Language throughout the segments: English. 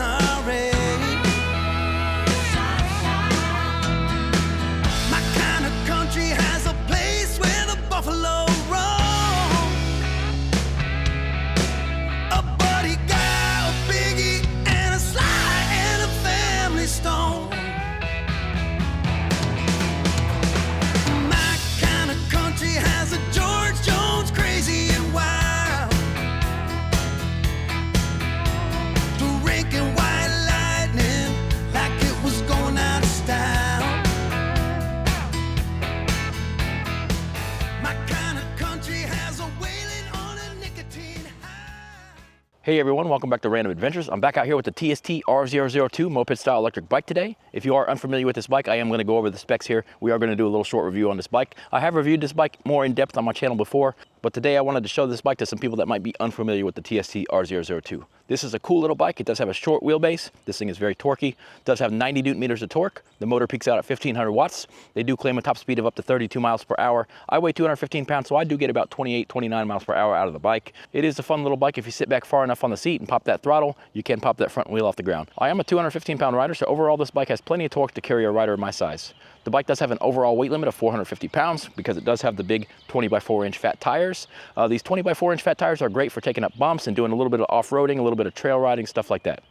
hurry. My kind of country has a place where the buffalo roam. A buddy guy, a biggie, and a sly, and a family stone. My kind of country has a George Jones crazy and wild. The rink and white lightning like it was going out of style. My kind of country has a wailing on a nicotine high. Hey everyone, welcome back to Random Adventures. I'm back out here with the TST R002 moped style electric bike today. If you are unfamiliar with this bike, I am going to go over the specs here. We are going to do a little short review on this bike. I have reviewed this bike more in depth on my channel before, but today I wanted to show this bike to some people that might be unfamiliar with the TST R002. This is a cool little bike. It does have a short wheelbase. This thing is very torquey. It does have 90 Newton meters of torque. The motor peaks out at 1500 watts. They do claim a top speed of up to 32 miles per hour. I weigh 215 pounds, so I do get about 28, 29 miles per hour out of the bike. It is a fun little bike. If you sit back far enough on the seat and pop that throttle, you can pop that front wheel off the ground. I am a 215 pound rider, so overall this bike has plenty of torque to carry a rider of my size. The bike does have an overall weight limit of 450 pounds because it does have the big 20x4 inch fat tires. These 20x4 inch fat tires are great for taking up bumps and doing a little bit of off-roading, a little bit of trail riding, stuff like that.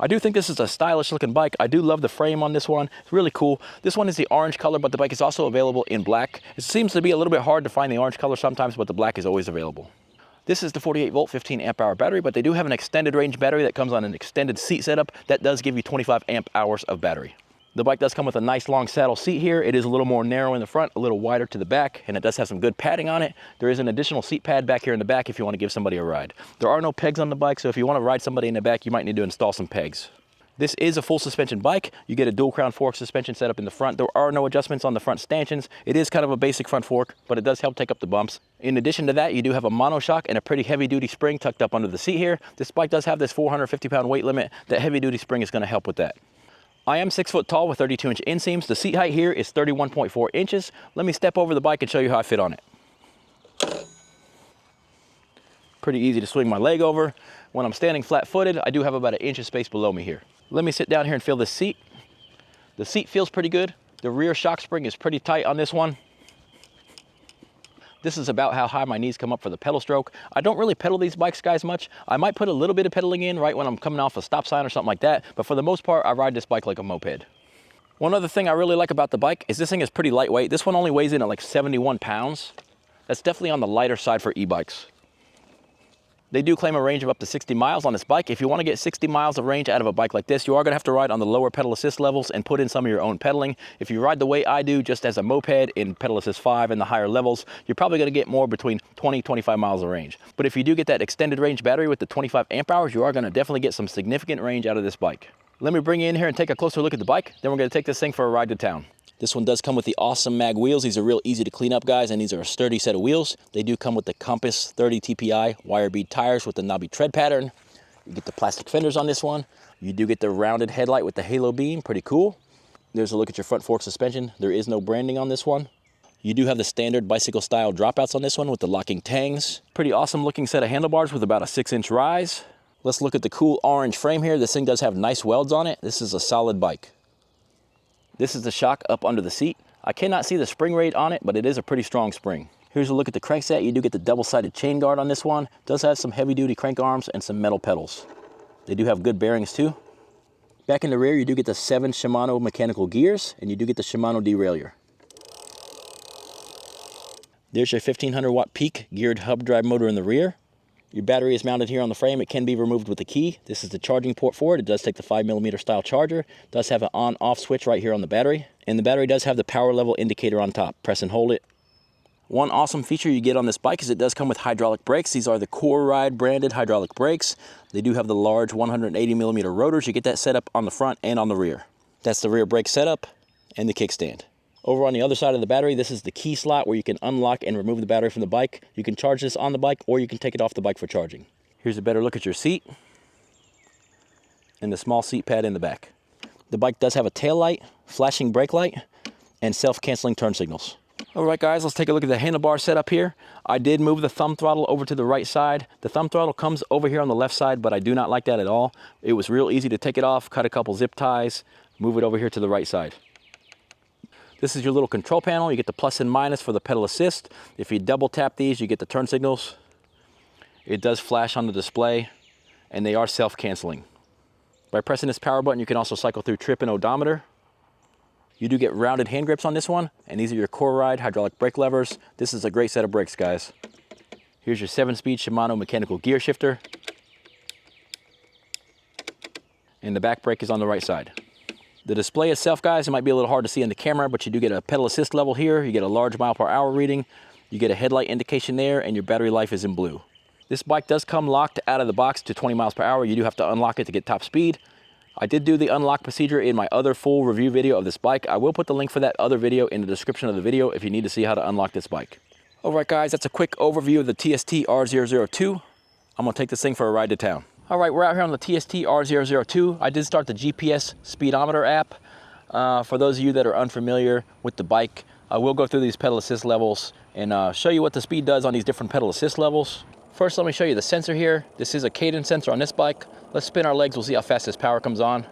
I do think this is a stylish looking bike. I do love the frame on this one. It's really cool. This one is the orange color, but the bike is also available in black. It seems to be a little bit hard to find the orange color sometimes, but the black is always available. This is the 48 volt, 15 amp hour battery, but they do have an extended range battery that comes on an extended seat setup that does give you 25 amp hours of battery. The bike does come with a nice long saddle seat here. It is a little more narrow in the front, a little wider to the back, and it does have some good padding on it. There is an additional seat pad back here in the back if you want to give somebody a ride. There are no pegs on the bike, so if you want to ride somebody in the back, you might need to install some pegs. This is a full suspension bike. You get a dual crown fork suspension set up in the front. There are no adjustments on the front stanchions. It is kind of a basic front fork, but it does help take up the bumps. In addition to that, you do have a monoshock and a pretty heavy duty spring tucked up under the seat here. This bike does have this 450 pound weight limit. That heavy duty spring is going to help with that. I am 6 foot tall with 32 inch inseams. The seat height here is 31.4 inches. Let me step over the bike and show you how I fit on it. Pretty easy to swing my leg over. When I'm standing flat footed, I do have about an inch of space below me here. Let me sit down here and feel this seat. The seat feels pretty good. The rear shock spring is pretty tight on this one. This is about how high my knees come up for the pedal stroke. I don't really pedal these bikes, guys, much. I might put a little bit of pedaling in right when I'm coming off a stop sign or something like that, but for the most part, I ride this bike like a moped. One other thing I really like about the bike is this thing is pretty lightweight. This one only weighs in at like 71 pounds. That's definitely on the lighter side for e-bikes. They do claim a range of up to 60 miles on this bike. If you want to get 60 miles of range out of a bike like this, you are going to have to ride on the lower pedal assist levels and put in some of your own pedaling. If you ride the way I do, just as a moped in pedal assist 5 and the higher levels, you're probably going to get more between 20, 25 miles of range. But if you do get that extended range battery with the 25 amp hours, you are going to definitely get some significant range out of this bike. Let me bring you in here and take a closer look at the bike. Then we're going to take this thing for a ride to town. This one does come with the awesome mag wheels. These are real easy to clean up, guys, and these are a sturdy set of wheels. They do come with the Compass 30 TPI wire bead tires with the knobby tread pattern. You get the plastic fenders on this one. You do get the rounded headlight with the halo beam, pretty cool. There's a look at your front fork suspension. There is no branding on this one. You do have the standard bicycle style dropouts on this one with the locking tangs. Pretty awesome looking set of handlebars with about a 6-inch rise. Let's look at the cool orange frame here. This thing does have nice welds on it. This is a solid bike. This is the shock up under the seat. I cannot see the spring rate on it, but it is a pretty strong spring. Here's a look at the crankset. You do get the double-sided chain guard on this one. It does have some heavy-duty crank arms and some metal pedals. They do have good bearings too. Back in the rear, you do get the 7 Shimano mechanical gears, and you do get the Shimano derailleur. There's your 1500 watt peak geared hub drive motor in the rear. Your battery is mounted here on the frame. It can be removed with a key. This is the charging port for it. It does take the 5mm style charger. It does have an on-off switch right here on the battery. And the battery does have the power level indicator on top. Press and hold it. One awesome feature you get on this bike is it does come with hydraulic brakes. These are the Core Ride branded hydraulic brakes. They do have the large 180mm rotors. You get that set up on the front and on the rear. That's the rear brake setup and the kickstand. Over on the other side of the battery, this is the key slot where you can unlock and remove the battery from the bike. You can charge this on the bike or you can take it off the bike for charging. Here's a better look at your seat and the small seat pad in the back. The bike does have a tail light, flashing brake light, and self-canceling turn signals. All right, guys, let's take a look at the handlebar setup here. I did move the thumb throttle over to the right side. The thumb throttle comes over here on the left side, but I do not like that at all. It was real easy to take it off, cut a couple zip ties, move it over here to the right side. This is your little control panel. You get the plus and minus for the pedal assist. If you double tap these, you get the turn signals. It does flash on the display, and they are self-canceling. By pressing this power button, you can also cycle through trip and odometer. You do get rounded hand grips on this one, and these are your core ride hydraulic brake levers. This is a great set of brakes, guys. Here's your 7-speed Shimano mechanical gear shifter. And the back brake is on the right side. The display itself, guys, it might be a little hard to see in the camera, but you do get a pedal assist level here. You get a large mile/hour reading. You get a headlight indication there, and your battery life is in blue. This bike does come locked out of the box to 20 miles per hour. You do have to unlock it to get top speed. I did do the unlock procedure in my other full review video of this bike. I will put the link for that other video in the description of the video if you need to see how to unlock this bike. All right, guys, that's a quick overview of the TST R002. I'm gonna take this thing for a ride to town. All right, we're out here on the TST R002. I did start the GPS speedometer app. For those of you that are unfamiliar with the bike, I will go through these pedal assist levels and show you what the speed does on these different pedal assist levels. First, let me show you the sensor here. This is a cadence sensor on this bike. Let's spin our legs, we'll see how fast this power comes on.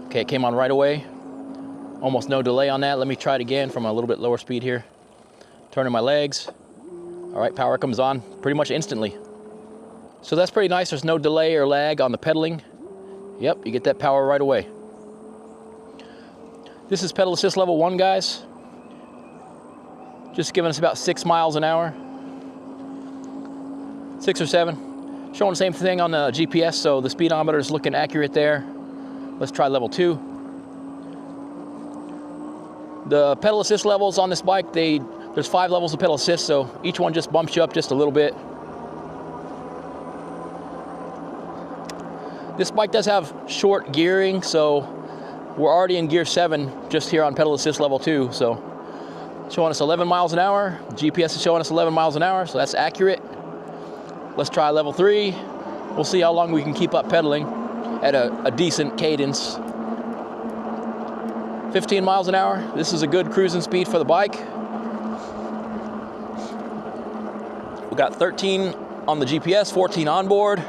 Okay, it came on right away. Almost no delay on that. Let me try it again from a little bit lower speed here. Turning my legs. All right, power comes on pretty much instantly. So that's pretty nice. There's no delay or lag on the pedaling. Yep, you get that power right away. This is pedal assist level 1, guys. Just giving us about 6 miles an hour. 6 or 7. Showing the same thing on the GPS, so the speedometer is looking accurate there. Let's try level 2. The pedal assist levels on this bike, there's 5 levels of pedal assist, so each one just bumps you up just a little bit. This bike does have short gearing, so we're already in gear 7 just here on pedal assist level 2, so showing us 11 miles an hour. GPS is showing us 11 miles an hour, so that's accurate. Let's try level 3. We'll see how long we can keep up pedaling at a decent cadence. 15 miles an hour. This is a good cruising speed for the bike. We got 13 on the GPS, 14 on board.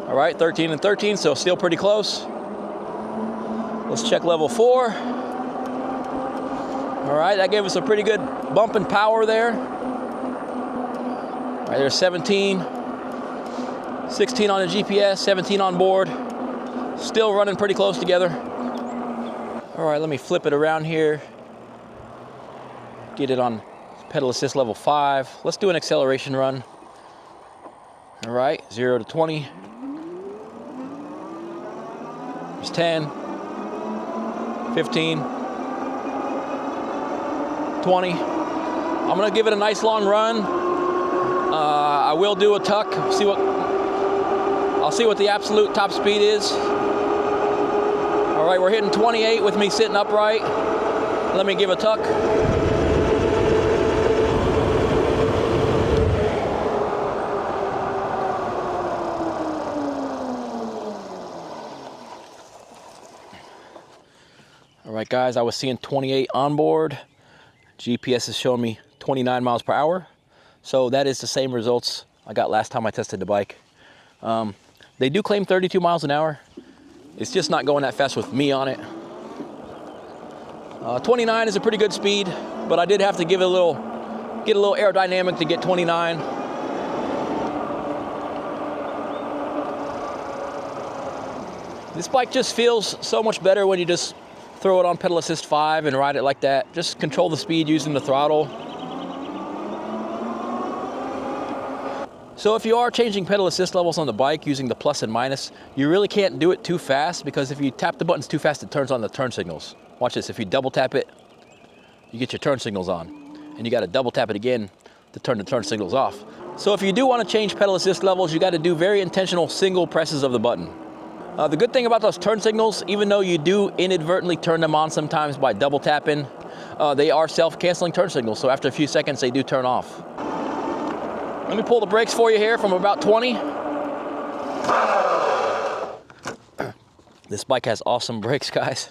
All right, 13 and 13, so still pretty close. Let's check level 4. All right, that gave us a pretty good bump in power there. All right, there's 17, 16 on the GPS, 17 on board. Still running pretty close together. All right, let me flip it around here. Get it on pedal assist level 5. Let's do an acceleration run. All right, 0 to 20. There's 10, 15, 20. I'm gonna give it a nice long run. I will do a tuck, I'll see what the absolute top speed is. All right, we're hitting 28 with me sitting upright. Let me give a tuck. All right, guys, I was seeing 28 on board. GPS is showing me 29 miles per hour. So that is the same results I got last time I tested the bike. They do claim 32 miles an hour. It's just not going that fast with me on it. 29 is a pretty good speed, but I did have to get a little aerodynamic to get 29. This bike just feels so much better when you just throw it on pedal assist 5 and ride it like that. Just control the speed using the throttle. So if you are changing pedal assist levels on the bike using the plus and minus, you really can't do it too fast, because if you tap the buttons too fast, it turns on the turn signals. Watch this, if you double tap it, you get your turn signals on. And you gotta double tap it again to turn the turn signals off. So if you do wanna change pedal assist levels, you gotta do very intentional single presses of the button. The good thing about those turn signals, even though you do inadvertently turn them on sometimes by double tapping, they are self-canceling turn signals, so after a few seconds they do turn off. Let me pull the brakes for you here from about 20. This bike has awesome brakes, guys.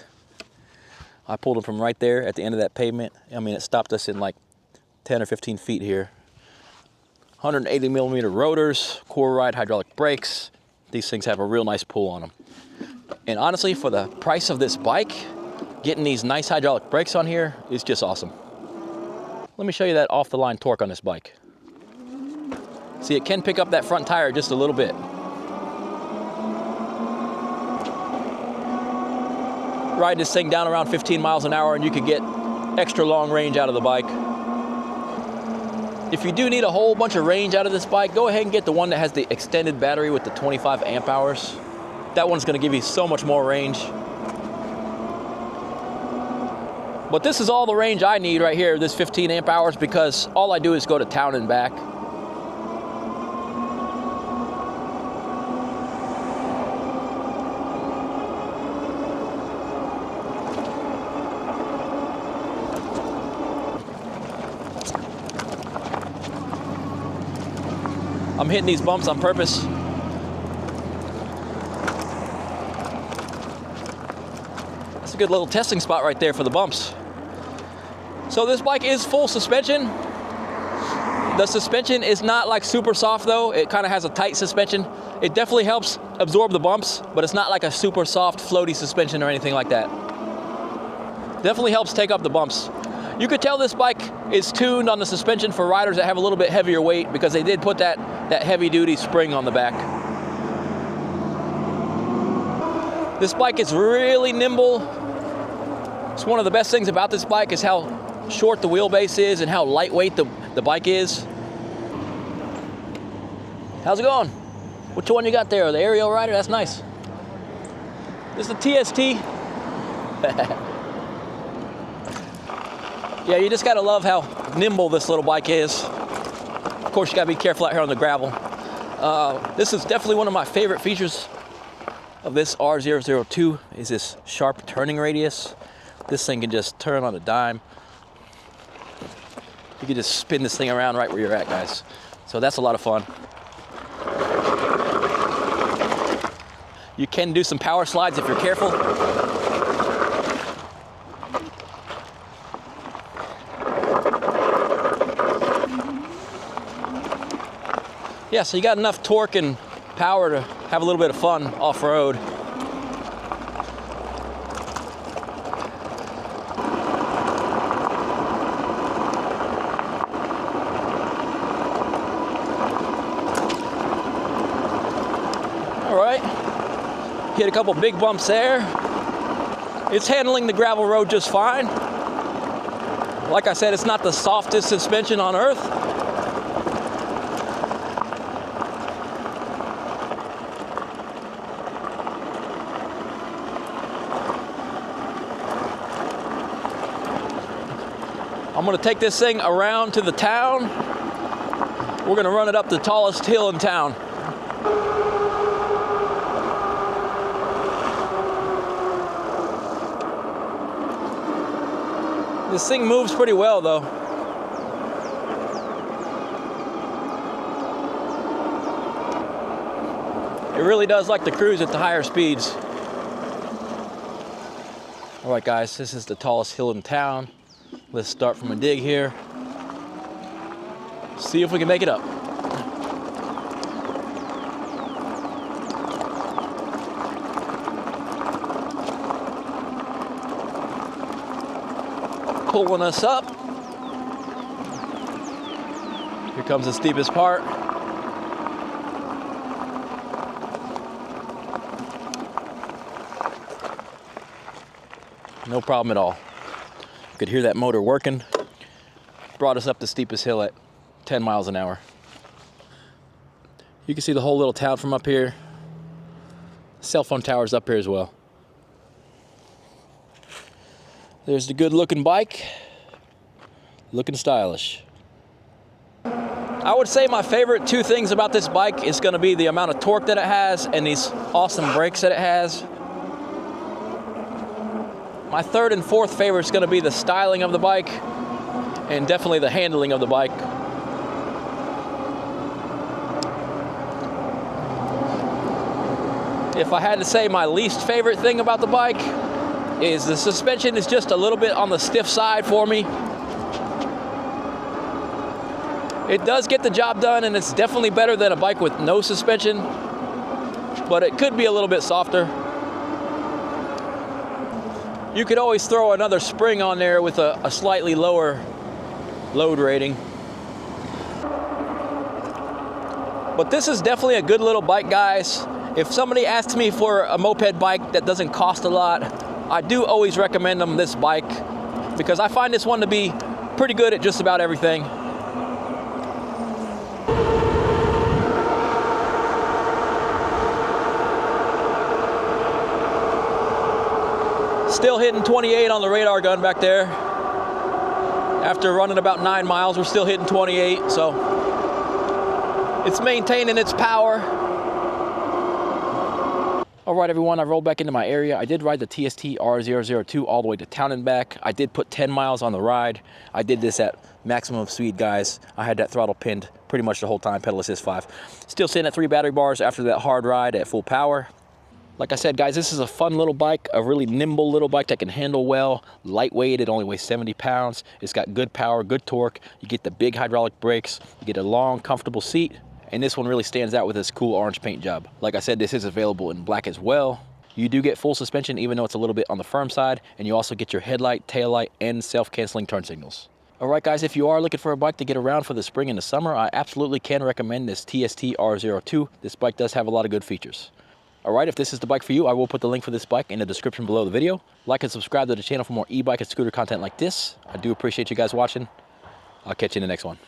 I pulled them from right there at the end of that pavement. I mean, it stopped us in like 10 or 15 feet here. 180 millimeter rotors, core ride hydraulic brakes. These things have a real nice pull on them. And honestly, for the price of this bike, getting these nice hydraulic brakes on here is just awesome. Let me show you that off the line torque on this bike. See, it can pick up that front tire just a little bit. Ride this thing down around 15 miles an hour and you could get extra long range out of the bike. If you do need a whole bunch of range out of this bike, go ahead and get the one that has the extended battery with the 25 amp hours. That one's gonna give you so much more range. But this is all the range I need right here, this 15 amp hours, because all I do is go to town and back. I'm hitting these bumps on purpose. That's a good little testing spot right there for the bumps. So this bike is full suspension. The suspension is not like super soft though. It kind of has a tight suspension. It definitely helps absorb the bumps, but it's not like a super soft floaty suspension or anything like that. Definitely helps take up the bumps. You could tell this bike is tuned on the suspension for riders that have a little bit heavier weight, because they did put that heavy duty spring on the back. This bike is really nimble. It's one of the best things about this bike is how short the wheelbase is and how lightweight the bike is. How's it going? Which one you got there? The aerial rider? That's nice. This is the TST. Yeah, you just gotta love how nimble this little bike is. Of course, you gotta be careful out here on the gravel. This is definitely one of my favorite features of this R002 is this sharp turning radius. This thing can just turn on a dime. You can just spin this thing around right where you're at, guys. So that's a lot of fun. You can do some power slides if you're careful. Yeah, so you got enough torque and power to have a little bit of fun off-road. All right, hit a couple big bumps there. It's handling the gravel road just fine. Like I said, it's not the softest suspension on earth. I'm gonna take this thing around to the town. We're gonna run it up the tallest hill in town. This thing moves pretty well though. It really does like to cruise at the higher speeds. All right guys, this is the tallest hill in town. Let's start from a dig here. See if we can make it up. Pulling us up. Here comes the steepest part. No problem at all. You could hear that motor working. Brought us up the steepest hill at 10 miles an hour. You can see the whole little town from up here. Cell phone tower's up here as well. There's the good looking bike. Looking stylish. I would say my favorite two things about this bike is gonna be the amount of torque that it has and these awesome brakes that it has. My third and fourth favorite is going to be the styling of the bike and definitely the handling of the bike. If I had to say my least favorite thing about the bike, is the suspension is just a little bit on the stiff side for me. It does get the job done, and it's definitely better than a bike with no suspension, but it could be a little bit softer. You could always throw another spring on there with a slightly lower load rating. But this is definitely a good little bike, guys. If somebody asks me for a moped bike that doesn't cost a lot, I do always recommend them this bike because I find this one to be pretty good at just about everything. Still hitting 28 on the radar gun back there. After running about 9 miles, we're still hitting 28, so it's maintaining its power. All right, everyone, I rolled back into my area. I did ride the TST R002 all the way to town and back. I did put 10 miles on the ride. I did this at maximum speed, guys. I had that throttle pinned pretty much the whole time, pedal assist 5. Still sitting at 3 battery bars after that hard ride at full power. Like I said, guys, this is a fun little bike, a really nimble little bike that can handle well, lightweight. It only weighs 70 pounds. It's got good power, good torque. You get the big hydraulic brakes. You get a long, comfortable seat. And this one really stands out with this cool orange paint job. Like I said, this is available in black as well. You do get full suspension, even though it's a little bit on the firm side. And you also get your headlight, taillight, and self-canceling turn signals. All right, guys, if you are looking for a bike to get around for the spring and the summer, I absolutely can recommend this TST R002. This bike does have a lot of good features. All right, if this is the bike for you, I will put the link for this bike in the description below the video. Like and subscribe to the channel for more e-bike and scooter content like this. I do appreciate you guys watching. I'll catch you in the next one.